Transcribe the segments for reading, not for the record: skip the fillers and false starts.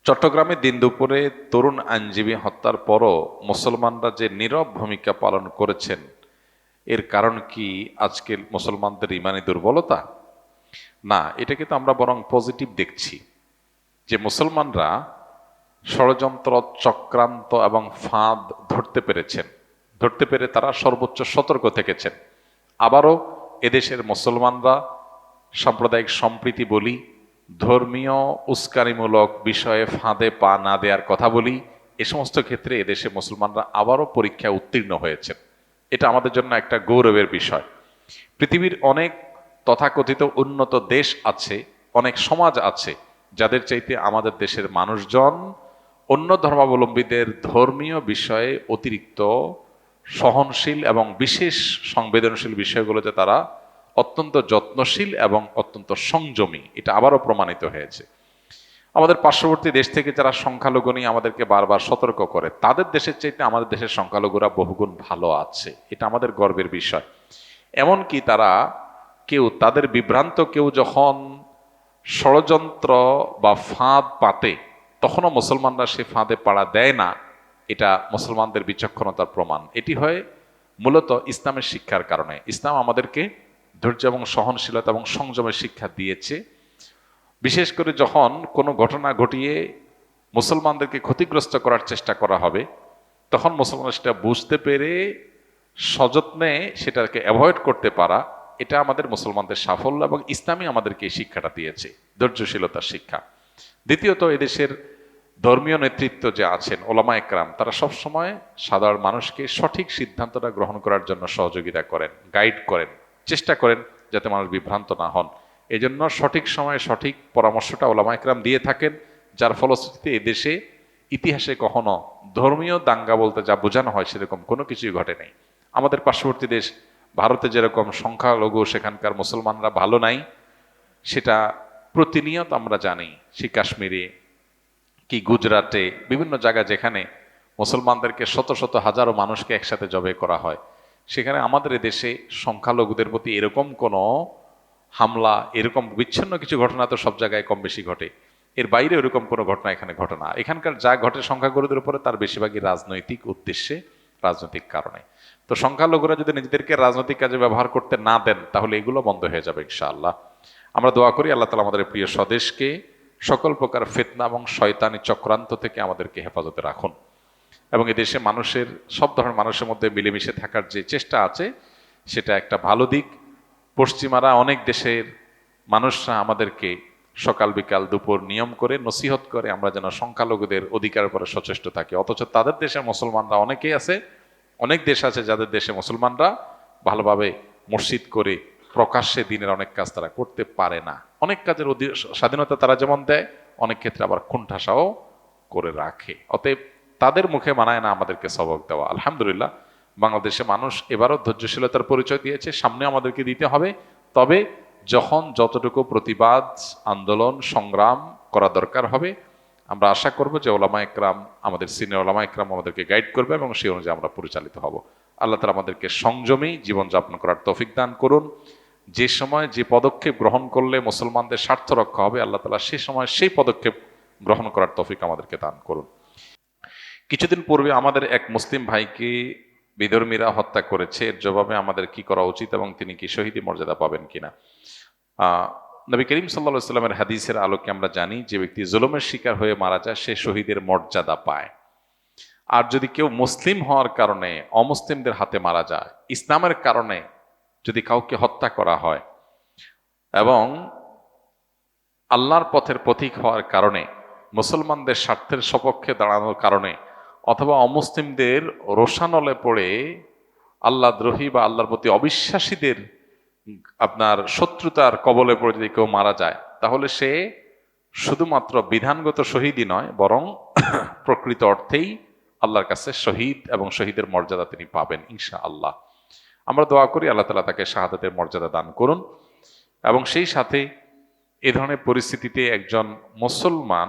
চট্টগ্রামে দিন দুপুরে তরুণ আইনজীবী হত্যার পরও মুসলমানরা যে নীরব ভূমিকা পালন করেছেন, এর কারণ কি আজকের মুসলমানদের ইমানি দুর্বলতা? না, এটাকে তো আমরা বরং পজিটিভ দেখছি যে মুসলমানরা ষড়যন্ত্র, চক্রান্ত এবং ফাঁদ ধরতে পেরে তারা সর্বোচ্চ সতর্ক থেকেছেন। আবারও এদেশের মুসলমানরা সাম্প্রদায়িক সম্প্রীতি বলি, ধর্মীয় উস্কানিমূলক বিষয়ে ফাঁদে পা না দেওয়ার কথা বলি, এ সমস্ত ক্ষেত্রে এদেশে মুসলমানরা আবারও পরীক্ষায় উত্তীর্ণ হয়েছেন। এটা আমাদের জন্য একটা গৌরবের বিষয়। পৃথিবীর অনেক তথাকথিত উন্নত দেশ আছে, অনেক সমাজ আছে যাদের চাইতে আমাদের দেশের মানুষজন অন্য ধর্মাবলম্বীদের ধর্মীয় বিষয়ে অতিরিক্ত সহনশীল এবং বিশেষ সংবেদনশীল বিষয়গুলোতে তারা অত্যন্ত যত্নশীল এবং অত্যন্ত সংযমী। এটা আবারও প্রমাণিত হয়েছে। আমাদের পার্শ্ববর্তী দেশ থেকে যারা সংখ্যালঘু নিয়ে আমাদেরকে বারবার সতর্ক করে, তাদের দেশের চাইতে আমাদের দেশের সংখ্যালঘুরা বহুগুণ ভালো আছে। এটা আমাদের গর্বের বিষয়। এমনকি তারা তাদের বিভ্রান্ত কেউ যখন ষড়যন্ত্র বা ফাঁদ পাতে, তখনও মুসলমানরা সে ফাঁদে পাড়া দেয় না। এটা মুসলমানদের বিচক্ষণতার প্রমাণ। এটি হয় মূলত ইসলামের শিক্ষার কারণে। ইসলাম আমাদেরকে ধৈর্য এবং সহনশীলতা এবং সংযমের শিক্ষা দিয়েছে। বিশেষ করে যখন কোনো ঘটনা ঘটিয়ে মুসলমানদেরকে ক্ষতিগ্রস্ত করার চেষ্টা করা হবে, তখন মুসলমানরা সেটা বুঝতে পেরে সযত্নে সেটাকে অ্যাভয়েড করতে পারা, এটা আমাদের মুসলমানদের সাফল্য এবং ইসলামই আমাদেরকে এই শিক্ষাটা দিয়েছে, ধৈর্যশীলতার শিক্ষা। দ্বিতীয়ত, এদেশের ধর্মীয় নেতৃত্ব যে আছেন, ওলামা একরাম, তারা সবসময় সাধারণ মানুষকে সঠিক সিদ্ধান্তটা গ্রহণ করার জন্য সহযোগিতা করেন, গাইড করেন, চেষ্টা করেন যাতে মানুষ বিভ্রান্ত না হন। এই জন্য সঠিক সময়ে সঠিক পরামর্শটা ওলামা একরাম দিয়ে থাকেন, যার ফলশ্রুতিতে এদেশে ইতিহাসে কখনো ধর্মীয় দাঙ্গা বলতে যা বোঝানো হয় সেরকম কোনো কিছুই ঘটে নাই। আমাদের পার্শ্ববর্তী দেশ ভারতে যেরকম সংখ্যালঘু সেখানকার মুসলমানরা ভালো নাই, সেটা প্রতিনিয়ত আমরা জানি। সে কাশ্মীরে কি গুজরাটে, বিভিন্ন জায়গায় যেখানে মুসলমানদেরকে শত শত হাজারো মানুষকে একসাথে জবে করা হয়, সেখানে আমাদের দেশে সংখ্যালঘুদের প্রতি এরকম কোনো হামলা, এরকম বিচ্ছিন্ন কিছু ঘটনা তো সব জায়গায় কম বেশি ঘটে। এর বাইরে এরকম কোনো ঘটনা এখানে ঘটে না। এখানকার যা ঘটে সংখ্যাগুরুদের উপরে, তার বেশিরভাগই রাজনৈতিক উদ্দেশ্যে, রাজনৈতিক কারণে। তো সংখ্যালঘুরা যদি নিজেদেরকে রাজনৈতিক কাজে ব্যবহার করতে না দেন, তাহলে এগুলো বন্ধ হয়ে যাবে ইনশাআল্লাহ। আমরা দোয়া করি আল্লাহ তাআলা আমাদের প্রিয় স্বদেশকে সকল প্রকার ফিতনা এবং শয়তানি চক্রান্ত থেকে আমাদেরকে হেফাজতে রাখুন, এবং এদেশে মানুষের, সব ধরনের মানুষের মধ্যে মিলেমিশে থাকার যে চেষ্টা আছে, সেটা একটা ভালো দিক। পশ্চিমারা অনেক দেশের মানুষরা আমাদেরকে সকাল বিকাল দুপুর নিয়ম করে নসিহত করে আমরা যেন সংখ্যালঘুদের অধিকারের উপরে সচেষ্ট থাকি, অথচ তাদের দেশের মুসলমানরা অনেকেই আছে, অনেক দেশ আছে যাদের দেশে মুসলমানরা ভালোভাবে মসজিদ করে প্রকাশ্যে দিনের অনেক কাজ তারা করতে পারে না। অনেক কাজের স্বাধীনতা তারা যেমন দেয়, অনেক ক্ষেত্রে আবার কুণ্ঠাসাও করে রাখে। অতএব তাদের মুখে মানায় না আমাদেরকে সবক দেওয়া। আলহামদুলিল্লাহ, বাংলাদেশে মানুষ এবারও ধৈর্যশীলতার পরিচয় দিয়েছে, সামনে আমাদেরকে দিতে হবে। তবে যখন যতটুকু প্রতিবাদ, আন্দোলন, সংগ্রাম করা দরকার হবে, আমরা আশা করব যে ওলামা একরাম, আমাদের সিনিয়র ওলামা একরাম আমাদেরকে গাইড করবে এবং সেই অনুযায়ী আমরা পরিচালিত হব। আল্লাহ তাআলা আমাদেরকে সংযমী জীবনযাপন করার তৌফিক দান করুন। যে সময় যে পদক্ষেপ গ্রহণ করলে মুসলমানদের স্বার্থ রক্ষা হবে, আল্লাহ তাআলা সে সময় সেই পদক্ষেপ গ্রহণ করার তৌফিক আমাদেরকে দান করুন। কিছুদিন পূর্বে আমাদের এক মুসলিম ভাইকে বিধর্মীরা হত্যা করেছে। এর জবাবে আমাদের কি করা উচিত এবং তিনি কি শহীদি মর্যাদা পাবেন কিনা? নবী করিম সাল্লাল্লাহু আলাইহি ওয়াসাল্লামের হাদিসের আলোকে আমরা জানি, যে ব্যক্তি জুলুমের শিকার হয়ে মারা যায় সে শহীদের মর্যাদা পায়। আর যদি কেউ মুসলিম হওয়ার কারণে অমুসলিমদের হাতে মারা যায়, ইসলামের কারণে যদি কাউকে হত্যা করা হয় এবং আল্লাহর পথের পথিক হওয়ার কারণে, মুসলমানদের স্বার্থের সপক্ষে দাঁড়ানোর কারণে, অথবা অমুসলিমদের রোষানলে পড়ে আল্লাহদ্রোহী বা আল্লাহর প্রতি অবিশ্বাসীদের আপনার শত্রুতার কবলে পড়ে যদি কেউ মারা যায়, তাহলে সে শুধুমাত্র বিধানগত শহীদই নয়, বরং প্রকৃত অর্থেই আল্লাহর কাছে শহীদ এবং শহীদের মর্যাদা তিনি পাবেন ইনশাআল্লাহ। আমরা দোয়া করি আল্লাহ তাআলা তাকে শাহাদাতের মর্যাদা দান করুন। এবং সেই সাথে এ ধরনের পরিস্থিতিতে একজন মুসলমান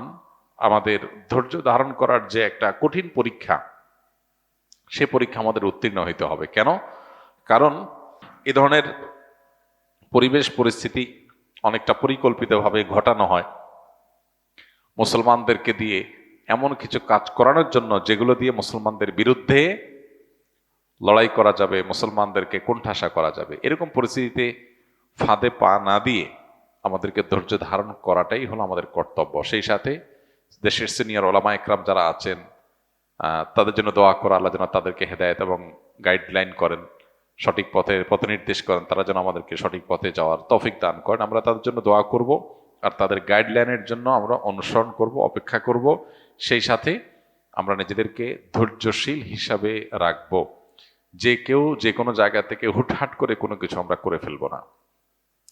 আমাদের ধৈর্য ধারণ করার যে একটা কঠিন পরীক্ষা, সে পরীক্ষা আমাদের উত্তীর্ণ হইতে হবে। কেন? কারণ এ ধরনের পরিবেশ পরিস্থিতি অনেকটা পরিকল্পিতভাবে ঘটানো হয়। মুসলমানদেরকে দিয়ে এমন কিছু কাজ করানোর জন্য যেগুলো দিয়ে মুসলমানদের বিরুদ্ধে লড়াই করা যাবে, মুসলমানদেরকে কোণঠাসা করা যাবে। এরকম পরিস্থিতিতে ফাঁদে পা না দিয়ে আমাদেরকে ধৈর্য ধারণ করাটাই হলো আমাদের কর্তব্য। সেই সাথে দেশের সিনিয়র ওলামা একরাম যারা আছেন তাদের জন্য দোয়া করা, আল্লাহ যেন তাদেরকে হেদায়েত এবং গাইডলাইন করেন, সঠিক পথে পথনির্দেশ করেন, তারা যেন আমাদেরকে সঠিক পথে যাওয়ার তৌফিক দান করেন। আমরা তাদের জন্য দোয়া করব আর তাদের গাইডলাইনের জন্য আমরা অনুসরণ করব, অপেক্ষা করব। সেই সাথে আমরা নিজেদেরকে ধৈর্যশীল হিসাবে রাখব, যে কেউ যে কোনো জায়গা থেকে হুটহাট করে কোনো কিছু আমরা করে ফেলবো না।